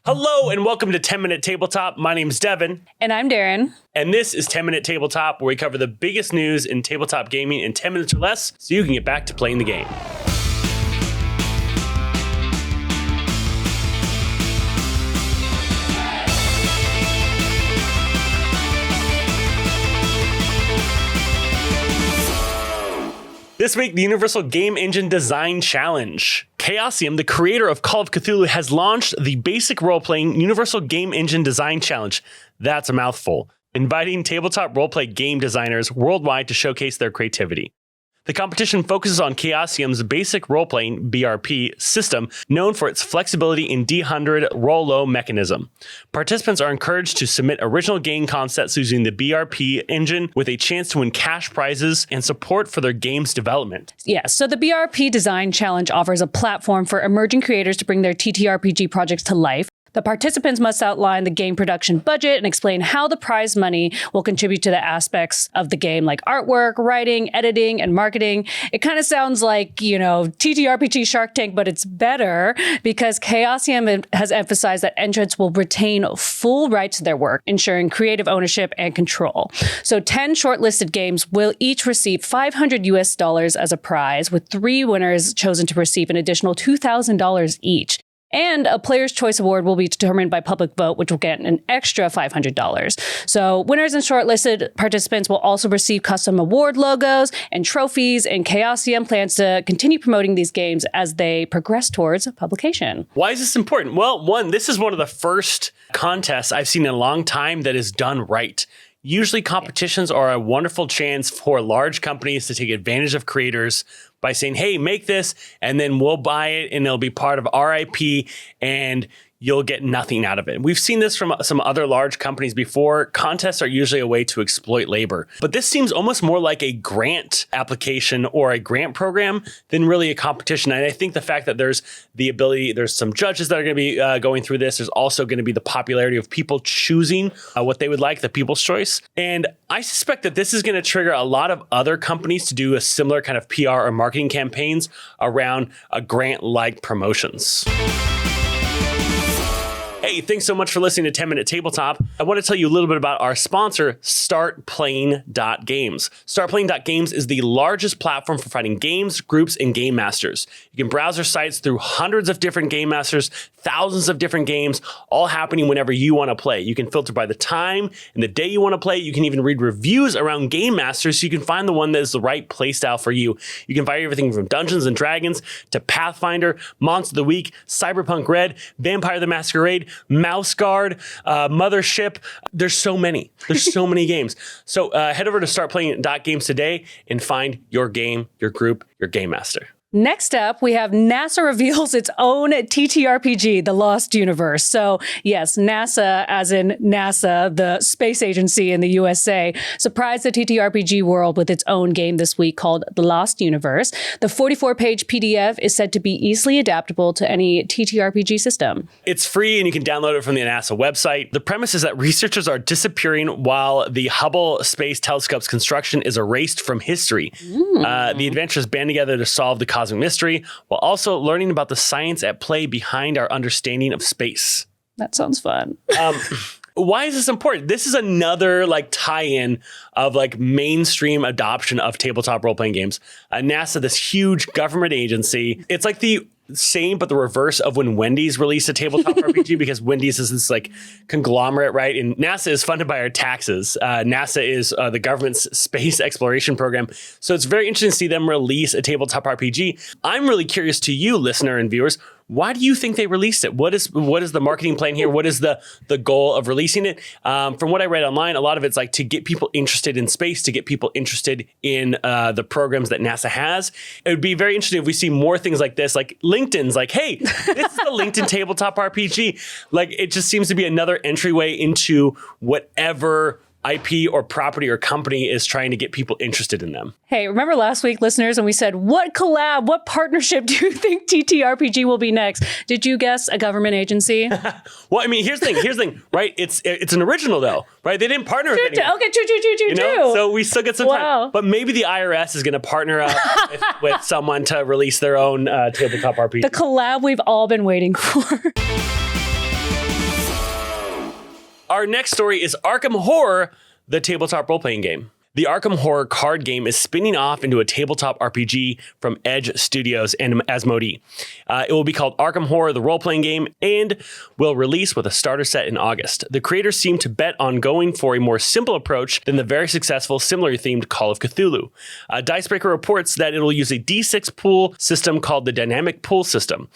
Hello and welcome to 10-Minute Tabletop. My name's Devin. And I'm Darren. And this is 10-Minute Tabletop, where we cover the biggest news in tabletop gaming in 10 minutes or less so you can get back to playing the game. This week, the Universal Game Engine Design Challenge. Chaosium, the creator of Call of Cthulhu, has launched the basic role-playing Universal Game Engine Design Challenge. That's a mouthful. Inviting tabletop roleplay game designers worldwide to showcase their creativity. The competition focuses on Chaosium's basic role-playing BRP system, known for its flexibility in D100 roll-low mechanism. Participants are encouraged to submit original game concepts using the BRP engine with a chance to win cash prizes and support for their game's development. Yeah, so the BRP Design Challenge offers a platform for emerging creators to bring their TTRPG projects to life. The participants must outline the game production budget and explain how the prize money will contribute to the aspects of the game like artwork, writing, editing, and marketing. It kind of sounds like, TTRPG Shark Tank, but it's better because Chaosium has emphasized that entrants will retain full rights to their work, ensuring creative ownership and control. So 10 shortlisted games will each receive $500 as a prize, with 3 winners chosen to receive an additional $2,000 each. And a Player's Choice Award will be determined by public vote, which will get an extra $500. So winners and shortlisted participants will also receive custom award logos and trophies, and Chaosium plans to continue promoting these games as they progress towards publication. Why is this important? Well, one, this is one of the first contests I've seen in a long time that is done right. Usually competitions are a wonderful chance for large companies to take advantage of creators by saying, hey, make this, and then we'll buy it, and it'll be part of our IP, and you'll get nothing out of it. We've seen this from some other large companies before. Contests are usually a way to exploit labor. But this seems almost more like a grant application or a grant program than really a competition. And I think the fact that there's the ability, there's some judges that are going to be going through this. There's also going to be the popularity of people choosing what they would like, the people's choice. And I suspect that this is going to trigger a lot of other companies to do a similar kind of PR or marketing campaigns around a grant-like promotions. Hey, thanks so much for listening to 10-Minute Tabletop. I want to tell you a little bit about our sponsor, StartPlaying.games. StartPlaying.games is the largest platform for finding games, groups, and game masters. You can browse their sites through hundreds of different game masters, thousands of different games, all happening whenever you want to play. You can filter by the time and the day you want to play. You can even read reviews around game masters so you can find the one that is the right playstyle for you. You can find everything from Dungeons and Dragons to Pathfinder, Monster of the Week, Cyberpunk Red, Vampire the Masquerade, Mouse Guard, Mothership. There's so many. There's so many games. So head over to startplaying.games today and find your game, your group, your game master. Next up, we have NASA reveals its own TTRPG, The Lost Universe. So yes, NASA, as in NASA, the space agency in the USA, surprised the TTRPG world with its own game this week called The Lost Universe. The 44-page PDF is said to be easily adaptable to any TTRPG system. It's free and you can download it from the NASA website. The premise is that researchers are disappearing while the Hubble Space Telescope's construction is erased from history. The adventurers band together to solve the cosmic mystery, while also learning about the science at play behind our understanding of space. That sounds fun. Why is this important? This is another tie-in of mainstream adoption of tabletop role-playing games. NASA, this huge government agency, it's like the same but the reverse of when Wendy's released a tabletop RPG, because Wendy's is this conglomerate, right? And NASA is funded by our taxes. NASA is the government's space exploration program. So it's very interesting to see them release a tabletop RPG. I'm really curious to you, listener and viewers, why do you think they released it? What is the marketing plan here? What is the goal of releasing it? From what I read online, a lot of it's to get people interested in space, to get people interested in the programs that NASA has. It would be very interesting if we see more things like this, like LinkedIn's hey, this is the LinkedIn tabletop RPG. It just seems to be another entryway into whatever IP or property or company is trying to get people interested in them. Hey, remember last week, listeners, and we said, what collab, what partnership do you think TTRPG will be next? Did you guess a government agency? Well, I mean, here's the thing, right? It's an original though, right? They didn't partner with anyone. Okay, true. So we still get some time. But maybe the IRS is going to partner up with someone to release their own tabletop RPG. The collab we've all been waiting for. Our next story is Arkham Horror, the tabletop role-playing game. The Arkham Horror card game is spinning off into a tabletop RPG from Edge Studios and Asmodee. It will be called Arkham Horror, the role-playing game, and will release with a starter set in August. The creators seem to bet on going for a more simple approach than the very successful, similarly themed Call of Cthulhu. Dicebreaker reports that it will use a D6 pool system called the Dynamic Pool System.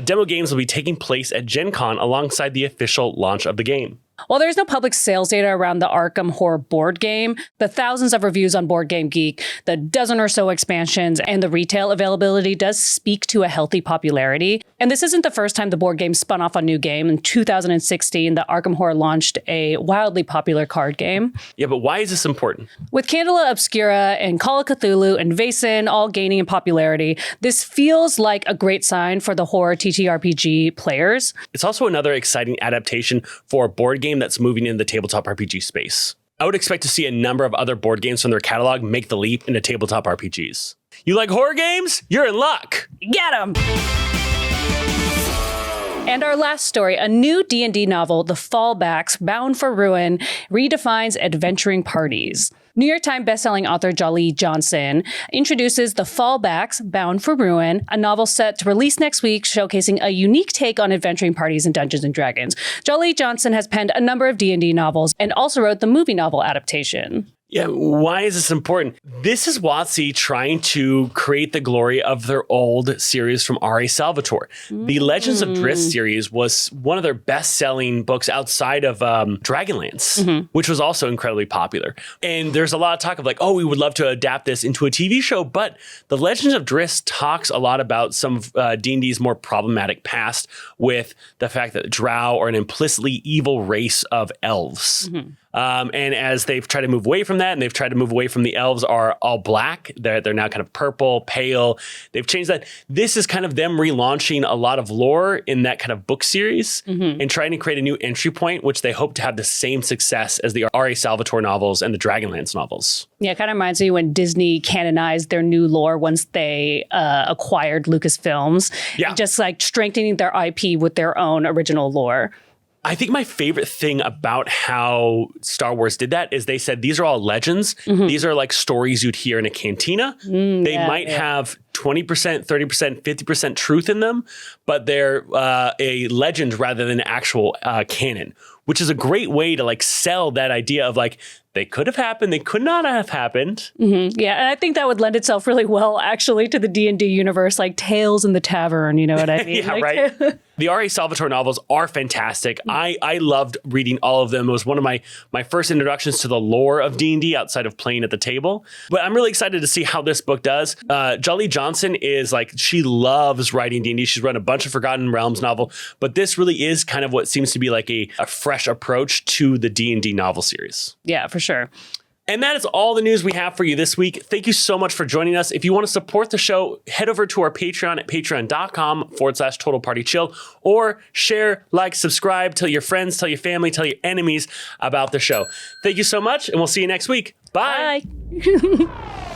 Demo games will be taking place at Gen Con alongside the official launch of the game. While there is no public sales data around the Arkham Horror board game, the thousands of reviews on Board Game Geek, the dozen or so expansions, and the retail availability does speak to a healthy popularity. And this isn't the first time the board game spun off a new game. In 2016, the Arkham Horror launched a wildly popular card game. Yeah, but why is this important? With Candela Obscura and Call of Cthulhu and Vaesen all gaining in popularity, this feels like a great sign for the horror TTRPG players. It's also another exciting adaptation for a board game that's moving in the tabletop RPG space. I would expect to see a number of other board games from their catalog make the leap into tabletop RPGs. You like horror games? You're in luck! Get 'em! And our last story, a new D&D novel, The Fallbacks, Bound for Ruin, redefines adventuring parties. New York Times bestselling author Jolly Johnson introduces The Fallbacks, Bound for Ruin, a novel set to release next week, showcasing a unique take on adventuring parties in Dungeons & Dragons. Jolly Johnson has penned a number of D&D novels and also wrote the movie novel adaptation. Yeah, why is this important? This is WotC trying to create the glory of their old series from R.A. Salvatore. The Legends of Drizzt series was one of their best-selling books outside of Dragonlance, which was also incredibly popular. And there's a lot of talk of like, oh, we would love to adapt this into a TV show, but the Legends of Drizzt talks a lot about some of D&D's more problematic past with the fact that Drow are an implicitly evil race of elves. And as they've tried to move away from that, and they've tried to move away from the elves are all black, they're now kind of purple, pale. They've changed that. This is kind of them relaunching a lot of lore in that kind of book series and trying to create a new entry point, which they hope to have the same success as the R.A. Salvatore novels and the Dragonlance novels. Yeah, it kind of reminds me when Disney canonized their new lore once they acquired Lucasfilms. Yeah. Just like strengthening their IP with their own original lore. I think my favorite thing about how Star Wars did that is they said, these are all legends. These are like stories you'd hear in a cantina. They might have 20%, 30%, 50% truth in them, but they're a legend rather than actual canon, which is a great way to like sell that idea of like, they could have happened, they could not have happened. Yeah, and I think that would lend itself really well, actually, to the D&D universe, like Tales in the Tavern, you know what I mean? Yeah, like, right. The R.A. Salvatore novels are fantastic. I loved reading all of them. It was one of my first introductions to the lore of D&D outside of playing at the table. But I'm really excited to see how this book does. Jolly Johnson is like, she loves writing D&D. She's run a bunch of Forgotten Realms novel, but this really is kind of what seems to be like a fresh approach to the D&D novel series. Yeah, for sure. And that is all the news we have for you this week. Thank you so much for joining us. If you want to support the show, head over to our Patreon at patreon.com/Total Party Chill, or share, like, subscribe, tell your friends, tell your family, tell your enemies about the show. Thank you so much, and we'll see you next week. Bye. Bye.